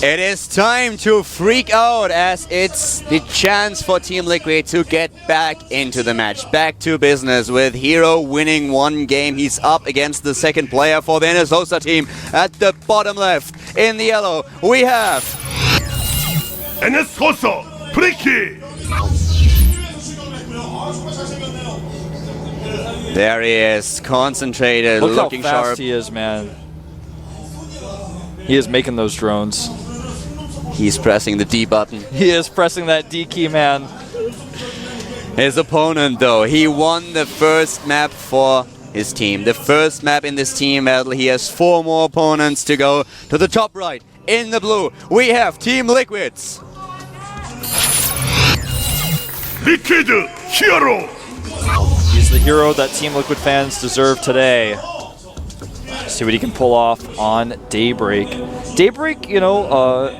It is time to freak out, as it's the chance for Team Liquid to get back into the match. Back to business with Hero winning one game. He's up against the second player for the Enesosa team. At the bottom left, in the yellow, we have... Enesosa, Priki! There he is, concentrated, Look looking how fast sharp. he is, man. He is making those drones. He's pressing the D button. He is pressing that D key, man. His opponent, though, he won the first map for his team. The first map in this team battle. He has 4 more opponents to go. To the top right, in the blue, we have Team Liquids. Liquid Hero! He's the hero that Team Liquid fans deserve today. See what he can pull off on Daybreak. Daybreak, you know,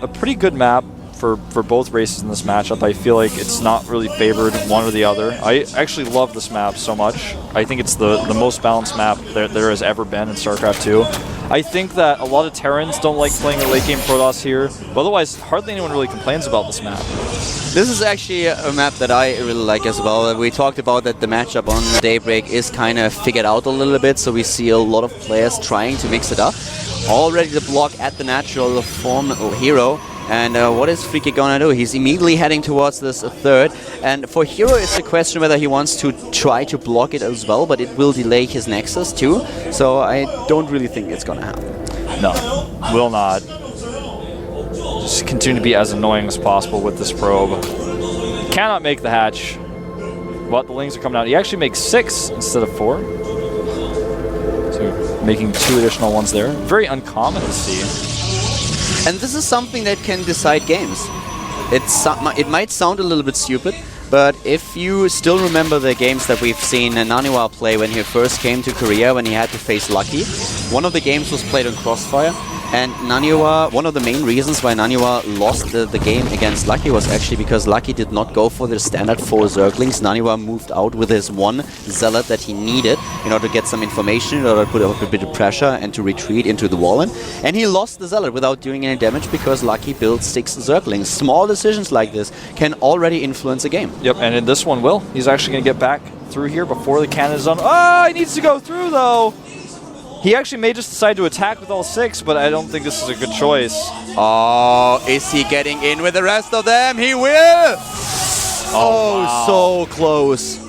a pretty good map for both races in this matchup. I feel like it's not really favored one or the other. I actually love this map so much. I think it's the most balanced map there has ever been in StarCraft 2. I think that a lot of Terrans don't like playing the late game Protoss here, but otherwise hardly anyone really complains about this map. This is actually a map that I really like as well. We talked about that the matchup on Daybreak is kind of figured out a little bit, so we see a lot of players trying to mix it up. Already the block at the natural form Hero. And what is Freaky gonna do? He's immediately heading towards this third. And for Hero, it's a question whether he wants to try to block it as well, but it will delay his Nexus too. So I don't really think it's gonna happen. No, will not. Just continue to be as annoying as possible with this probe. Cannot make the hatch, but the lings are coming out. He actually makes 6 instead of 4. So making 2 additional ones there. Very uncommon to see. And this is something that can decide games. It might sound a little bit stupid, but if you still remember the games that we've seen Naniwa play when he first came to Korea, when he had to face Lucky, one of the games was played on Crossfire, and Naniwa, one of the main reasons why Naniwa lost the game against Lucky was actually because Lucky did not go for the standard 4 Zerglings. Naniwa moved out with his 1 Zealot that he needed in order to get some information, in order to put up a bit of pressure and to retreat into the wall. And he lost the Zealot without doing any damage because Lucky built 6 Zerglings. Small decisions like this can already influence a game. Yep, and in this one, he's actually going to get back through here before the cannon is done. Oh, he needs to go through, though! He actually may just decide to attack with all 6, but I don't think this is a good choice. Oh, is he getting in with the rest of them? He will! Oh, wow. So close.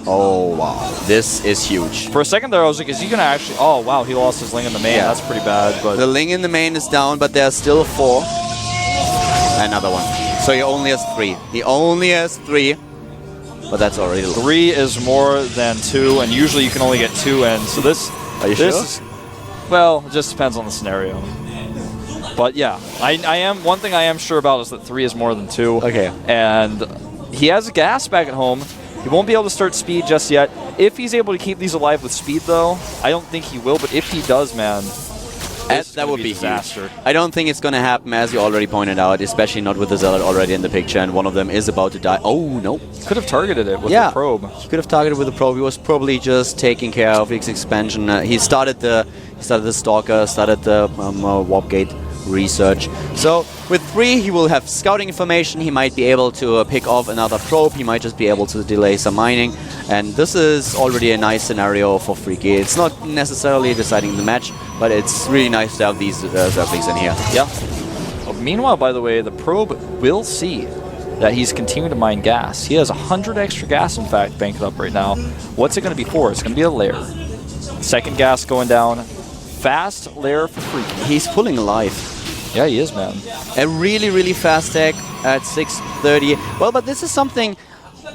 Oh, wow. This is huge. For a second there, I was like, is he going to actually... Oh, wow, he lost his Ling in the main. Yeah. That's pretty bad. But the Ling in the main is down, but there's still 4. Another one. So he only has 3. He only has 3. But that's already... 3 is more than 2, and usually you can only get 2 in. So this... Are you sure? Well, it just depends on the scenario. But yeah, I am. One thing I am sure about is that 3 is more than 2. Okay. And he has a gas back at home. He won't be able to start speed just yet. If he's able to keep these alive with speed, though, I don't think he will. But if he does, man, that would be a disaster. I don't think it's going to happen, as you already pointed out, especially not with the Zealot already in the picture, and one of them is about to die. Oh, no. Could have targeted it with the probe. He could have targeted with the probe. He was probably just taking care of his expansion. He started the Stalker, started the Warp Gate research. So with 3, he will have scouting information. He might be able to pick off another probe. He might just be able to delay some mining. And this is already a nice scenario for Freaky. It's not necessarily deciding the match, but it's really nice to have these Zerglings in here. Yeah. Meanwhile, by the way, the probe will see that he's continuing to mine gas. He has 100 extra gas, in fact, banked up right now. What's it going to be for? It's going to be a lair. Second gas going down. Fast lair for Freaky. He's pulling alive. Yeah, he is, man. A really, really fast tech at 6:30. Well, but this is something...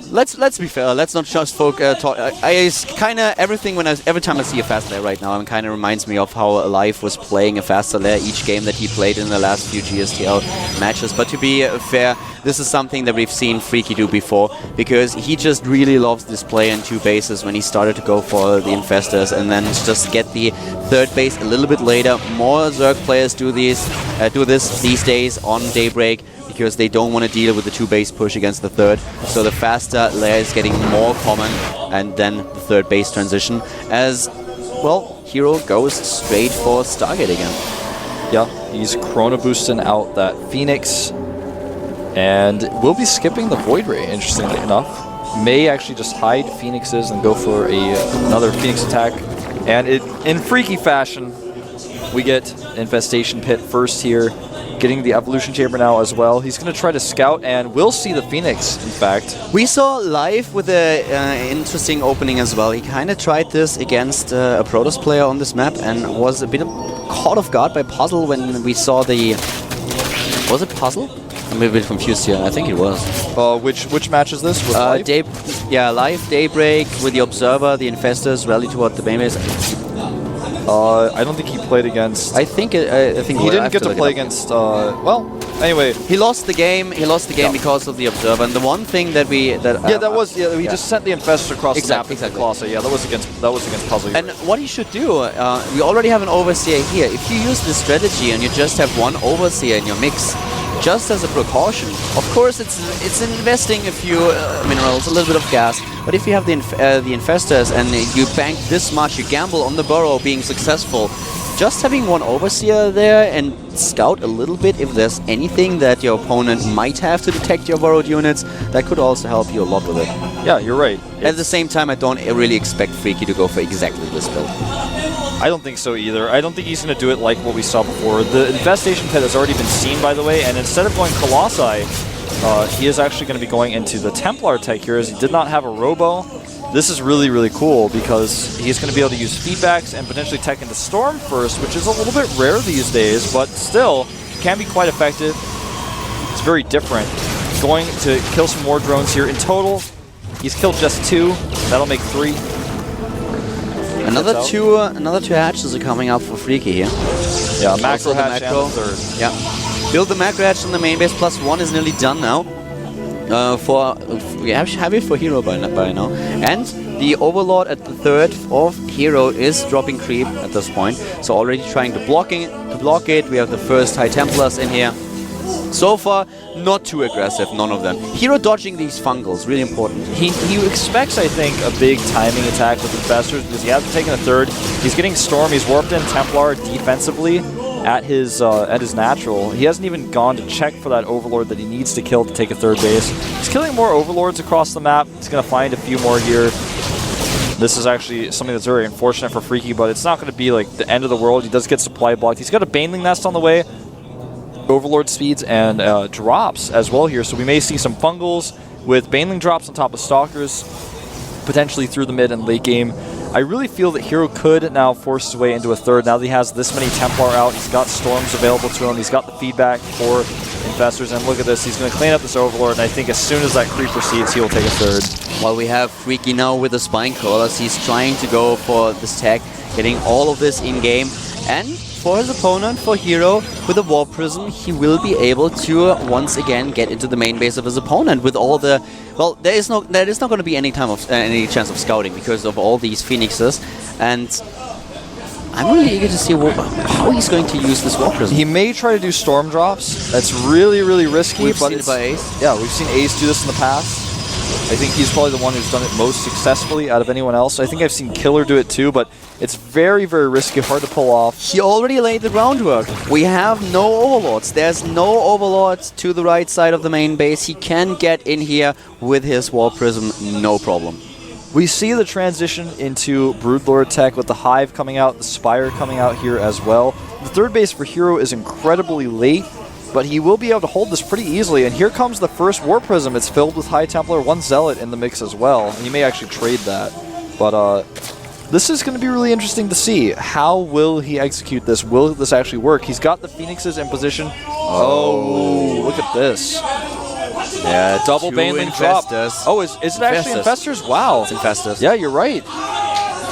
Let's be fair. Let's not just talk. I kind of every time I see a fast lair right now, it kind of reminds me of how Alive was playing a faster lair each game that he played in the last few GSTL matches. But to be fair, this is something that we've seen Freaky do before, because he just really loves this play in 2 bases when he started to go for the Infestors and then just get the 3rd base a little bit later. More Zerg players do this these days on Daybreak, because they don't want to deal with the 2-base push against the 3rd. So the faster layer is getting more common, and then the 3rd base transition as, well, Hero goes straight for Stargate again. Yeah, he's Chrono boosting out that Phoenix. And we'll be skipping the Void Ray, interestingly enough. May actually just hide Phoenixes and go for another Phoenix attack. And in freaky fashion, we get Infestation Pit first here, getting the Evolution Chamber now as well. He's going to try to scout, and we'll see the Phoenix, in fact. We saw live with an interesting opening as well. He kind of tried this against a Protoss player on this map and was a bit caught off guard by Puzzle when we saw the... Was it Puzzle? I'm a bit confused here. I think it was. Which match is this? Live? Live Daybreak with the Observer, the Infestors rally toward the main base. I don't think he played against... I think he didn't get to play against... well, anyway. He lost the game. He lost the game because of the Observer. And the one thing that we... he just sent the Infestors across the map. Exactly. Colossus. Yeah, that was against Puzzle. And what he should do, we already have an Overseer here. If you use this strategy and you just have one Overseer in your mix, just as a precaution, of course it's investing a few minerals, a little bit of gas, but if you have the Infestors and you bank this much, you gamble on the burrow being successful, just having one Overseer there and scout a little bit if there's anything that your opponent might have to detect your burrowed units, that could also help you a lot with it. Yeah, you're right. At the same time, I don't really expect Freaky to go for exactly this build. I don't think so either. I don't think he's going to do it like what we saw before. The Infestation Pit has already been seen, by the way, and instead of going Colossi, he is actually going to be going into the Templar tech here, as he did not have a Robo. This is really, really cool because he's going to be able to use feedbacks and potentially tech into Storm first, which is a little bit rare these days, but still can be quite effective. It's very different. Going to kill some more drones here. In total, he's killed just 2. That'll make 3. Another two hatches are coming up for Freaky here. Yeah, macro hatch and the third. Yeah. Build the macro hatch on the main base, +1 is nearly done now. We have it for Hero by now. And the Overlord at the third of Hero is dropping creep at this point. So already trying to block it. We have the first High Templars in here. So far, not too aggressive, none of them. Hero dodging these fungals, really important. He expects, I think, a big timing attack with Infestors because he hasn't taken a third. He's getting Storm. He's warped in Templar defensively at his natural. He hasn't even gone to check for that Overlord that he needs to kill to take a third base. He's killing more Overlords across the map. He's going to find a few more here. This is actually something that's very unfortunate for Freaky, but it's not going to be like the end of the world. He does get supply blocked. He's got a Baneling Nest on the way. Overlord speeds and drops as well here, so we may see some fungals with Baneling drops on top of Stalkers, potentially through the mid and late game. I really feel that Hero could now force his way into a third. Now that he has this many Templar out, he's got Storms available to him, he's got the feedback for Infestors, and look at this, he's going to clean up this Overlord, and I think as soon as that creep proceeds, he'll take a third. While we have Freaky now with the Spine Crawlers, he's trying to go for this tech, getting all of this in-game, and for his opponent, for Hero, with a Warp Prism, he will be able to once again get into the main base of his opponent with all the... Well, there is not going to be any chance of scouting because of all these Phoenixes, and I'm really eager to see how he's going to use this Warp Prism. He may try to do Storm drops. That's really, really risky. We've seen it by Ace. Yeah, we've seen Ace do this in the past. I think he's probably the one who's done it most successfully out of anyone else. I think I've seen Killer do it too, but it's very, very risky, hard to pull off. He already laid the groundwork. We have no Overlords. There's no Overlords to the right side of the main base. He can get in here with his Warp Prism, no problem. We see the transition into Broodlord tech with the Hive coming out, the Spire coming out here as well. The third base for Hero is incredibly late, but he will be able to hold this pretty easily. And here comes the first Warp Prism. It's filled with High Templar, 1 Zealot in the mix as well. And he may actually trade that. But this is going to be really interesting to see. How will he execute this? Will this actually work? He's got the Phoenixes in position. Oh, look at this. Yeah, double Baneling drop. Oh, is it actually Infestors? Wow. It's Infestors. Yeah, you're right.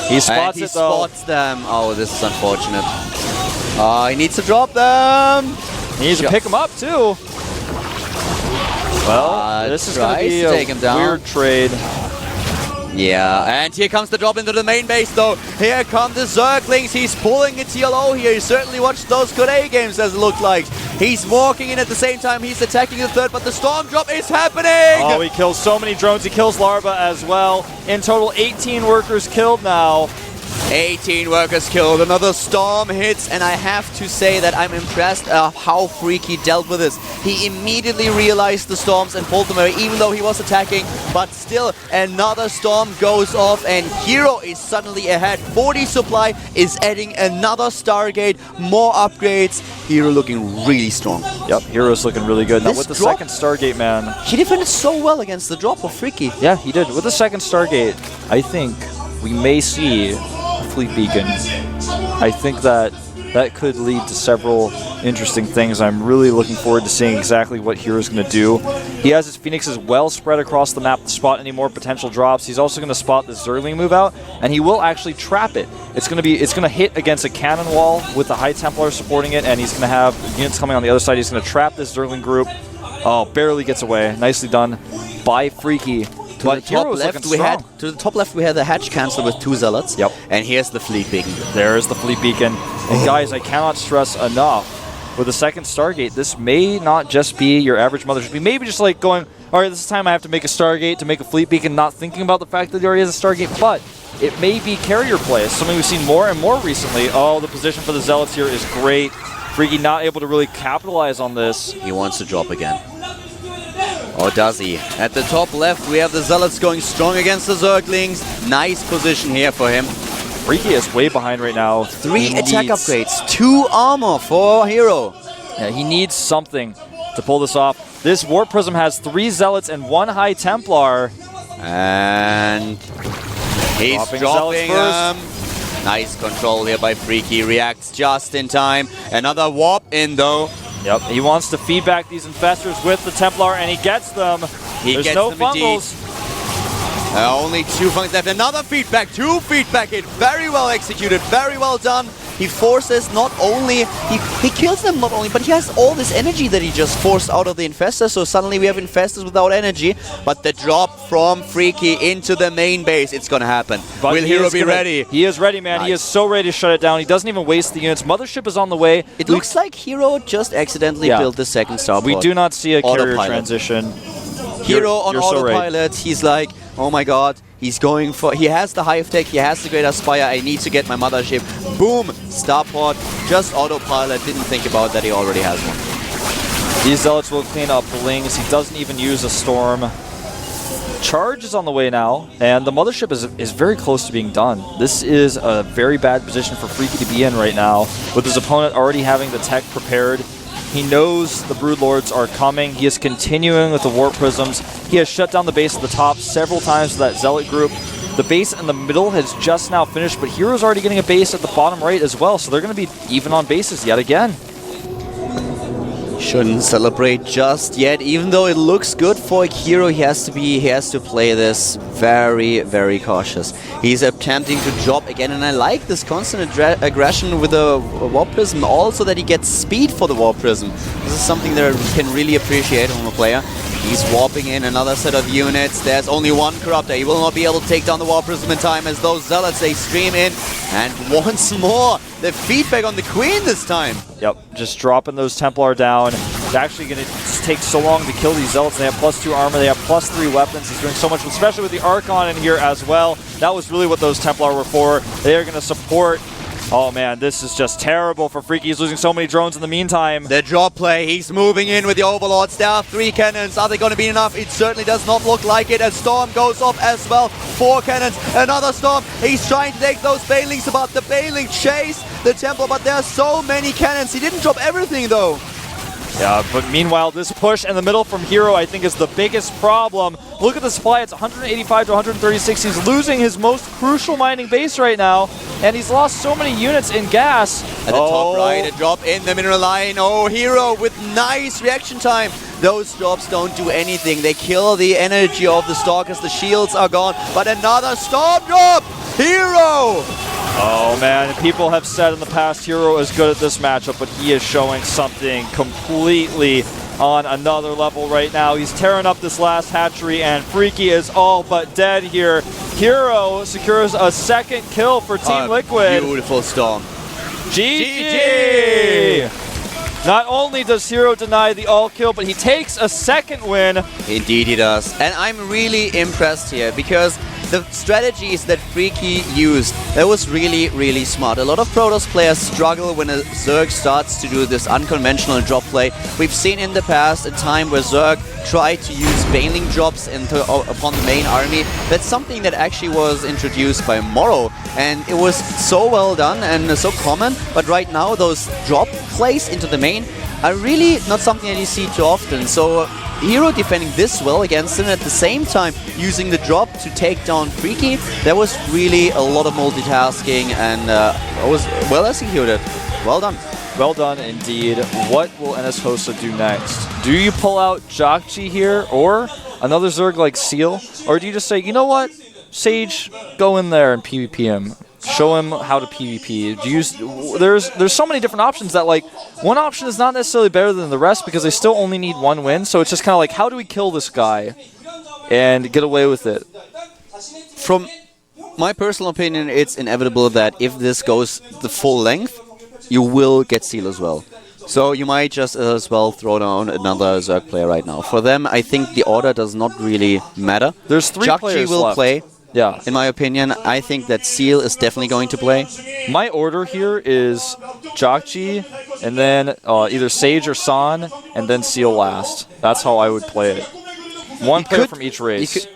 He spots and he it though. spots them. Oh, this is unfortunate. He needs to drop them. He needs to pick him up too. Well, this is going to be a weird trade. Yeah, and here comes the drop into the main base though. Here come the Zerglings. He's pulling a TLO here. He certainly watched those Good A games as it looked like. He's walking in at the same time. He's attacking the third, but the Storm drop is happening. Oh, he kills so many drones. He kills Larva as well. In total, 18 workers killed now. 18 workers killed, another storm hits, and I have to say that I'm impressed of how Freaky dealt with this. He immediately realized the storms and pulled them away, even though he was attacking, but still another storm goes off, and Hero is suddenly ahead. 40 supply is adding another Stargate, more upgrades. Hero looking really strong. Yep, Hero's looking really good. Now This with the drop- second Stargate, man. He defended so well against the drop of Freaky. Yeah, he did. With the second Stargate, I think we may see a Fleet Beacon. I think that could lead to several interesting things. I'm really looking forward to seeing exactly what Hero's going to do. He has his Phoenixes well spread across the map to spot any more potential drops. He's also going to spot the Zerling move out, and he will actually trap it. It's going to hit against a cannon wall with the High Templar supporting it, and he's going to have units coming on the other side. He's going to trap this Zerling group. Oh, barely gets away. Nicely done by Freaky. To the top left, we had the hatch cancel with 2 zealots. Yep. And here's the Fleet Beacon. There's the Fleet Beacon. And guys, I cannot stress enough, with the second Stargate, this may not just be your average mothership. We may be just like going, all right, this is time I have to make a Stargate to make a Fleet Beacon, not thinking about the fact that he already has a Stargate, but it may be carrier play. It's something we've seen more and more recently. Oh, the position for the zealots here is great. Freaky not able to really capitalize on this. He wants to drop again. Or does he? At the top left, we have the Zealots going strong against the Zerglings. Nice position here for him. Freaky is way behind right now. 3 attack upgrades, 2 armor for Hero. Yeah, he needs something to pull this off. This Warp Prism has 3 Zealots and 1 High Templar. And he's dropping them. Nice control here by Freaky. Reacts just in time. Another warp in though. Yep, he wants to feed back these Infestors with the Templar, and he gets them. There's no fungals. Only 2 fungals left. Another feedback, 2 feedback hit. Very well executed, very well done. He forces not only, he kills them not only, but he has all this energy that he just forced out of the Infestors. So suddenly we have Infestors without energy. But the drop from Freaky into the main base, it's going to happen. But Will Hero be ready? He is ready, man. Nice. He is so ready to shut it down. He doesn't even waste the units. Mothership is on the way. It looks like Hero just accidentally built the second starport. We do not see a carrier transition. Hero on autopilot. He's like, oh my god. He's going for, he has the Hive Tech, he has the Great Aspire, I need to get my mothership. Boom! Starport, just autopilot, didn't think about that he already has one. These Zealots will clean up Blings, he doesn't even use a Storm. Charge is on the way now, and the mothership is very close to being done. This is a very bad position for Freaky to be in right now, with his opponent already having the tech prepared. He knows the Broodlords are coming. He is continuing with the Warp Prisms. He has shut down the base at the top several times with that Zealot group. The base in the middle has just now finished, but Hero's already getting a base at the bottom right as well, so they're going to be even on bases yet again. Shouldn't celebrate just yet, even though it looks good for Hero. He has to play this very, very cautious. He's attempting to drop again, and I like this constant aggression with the Warp Prism, also that he gets speed for the Warp Prism. This is something that I can really appreciate from a player. He's warping in another set of units. There's only 1 Corruptor. He will not be able to take down the Warp Prism in time as those Zealots, they stream in. And once more, the feedback on the Queen this time. Yep, just dropping those Templar down. It's actually going to take so long to kill these Zealots. They have +2 armor, they have +3 weapons. He's doing so much, especially with the Archon in here as well. That was really what those Templar were for. They are going to support. Oh man, this is just terrible for Freaky. He's losing so many drones in the meantime. The drop play, he's moving in with the Overlords. There are 3 cannons. Are they going to be enough? It certainly does not look like it. A Storm goes off as well. 4 cannons, another Storm. He's trying to take those Bailings, but the Bailing chase the Temple, but there are so many cannons. He didn't drop everything though. Yeah, but meanwhile, this push in the middle from Hero, I think, is the biggest problem. Look at the supply. It's 185 to 136. He's losing his most crucial mining base right now, and he's lost so many units in gas. At the top right, a drop in the mineral line. Oh, Hero with nice reaction time. Those drops don't do anything. They kill the energy of the Stalkers. The shields are gone, but another storm drop. Hero! Oh man, people have said in the past Hero is good at this matchup, but he is showing something completely on another level right now. He's tearing up this last hatchery, and Freaky is all but dead here. Hero secures a 2nd kill for Team Liquid. Beautiful storm. GG! Not only does Hero deny the all kill, but he takes a 2nd win. Indeed he does. And I'm really impressed here because the strategies that Freaky used, that was really, really smart. A lot of Protoss players struggle when a Zerg starts to do this unconventional drop play. We've seen in the past a time where Zerg tried to use Baneling drops upon the main army. That's something that actually was introduced by Morrow, and it was so well done and so common, but right now those drop plays into the main are really not something that you see too often. So Hero defending this well against him, at the same time using the drop to take down Freaky, that was really a lot of multitasking, and it was well executed. Well done. Well done indeed. What will NS Hosta do next? Do you pull out Jokji here, or another Zerg like Seal? Or do you just say, you know what, Sage, go in there and PvP him. Show him how to PvP. There's so many different options that, like, one option is not necessarily better than the rest because they still only need one win. So it's just kind of like, how do we kill this guy and get away with it? From my personal opinion, it's inevitable that if this goes the full length, you will get Seal as well. So you might just as well throw down another Zerg player right now. For them, I think the order does not really matter. There's 3 players will left. play. Yeah. In my opinion, I think that Seal is definitely going to play. My order here is Jokji, and then either Sage or San, and then Seal last. That's how I would play it. One player from each race.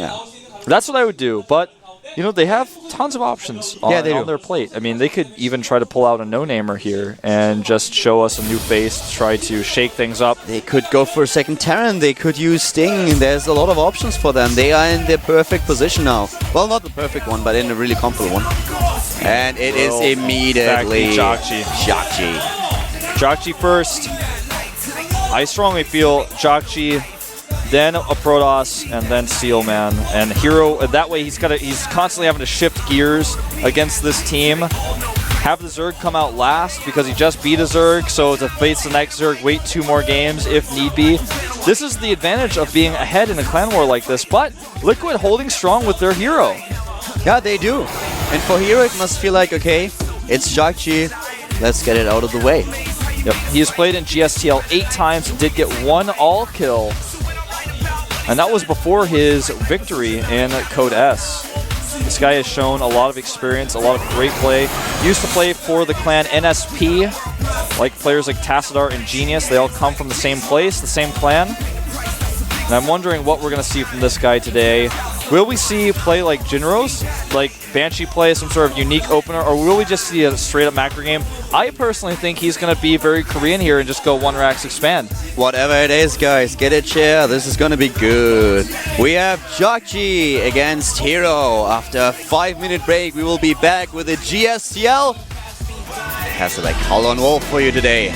Yeah. That's what I would do, but you know, they have tons of options on their plate. I mean, they could even try to pull out a no-namer here and just show us a new face, try to shake things up. They could go for a second Terran, they could use Sting. There's a lot of options for them. They are in their perfect position now. Well, not the perfect one, but in a really comfortable one. And it is immediately Jokji. Jokji first. I strongly feel Jokji, then a Protoss, and then Seal, man. And Hero, that way he's constantly having to shift gears against this team. Have the Zerg come out last because he just beat a Zerg, so to face the next Zerg, wait 2 more games if need be. This is the advantage of being ahead in a clan war like this, but Liquid holding strong with their Hero. Yeah, they do. And for Hero, it must feel like, okay, it's Jokji, let's get it out of the way. Yep. He has played in GSTL 8 times and did get 1 all-kill. And that was before his victory in Code S. This guy has shown a lot of experience, a lot of great play. Used to play for the clan NSP, like players like Tassadar and Genius. They all come from the same place, the same clan. And I'm wondering what we're going to see from this guy today. Will we see play like Jinros, like Banshee play some sort of unique opener, or will we just see a straight-up macro game? I personally think he's going to be very Korean here and just go 1 racks expand. Whatever it is, guys, get a chair. This is going to be good. We have Jokji against Hero. After a 5-minute break, we will be back with a GSTL. Has like Hollow and Wolf for you today.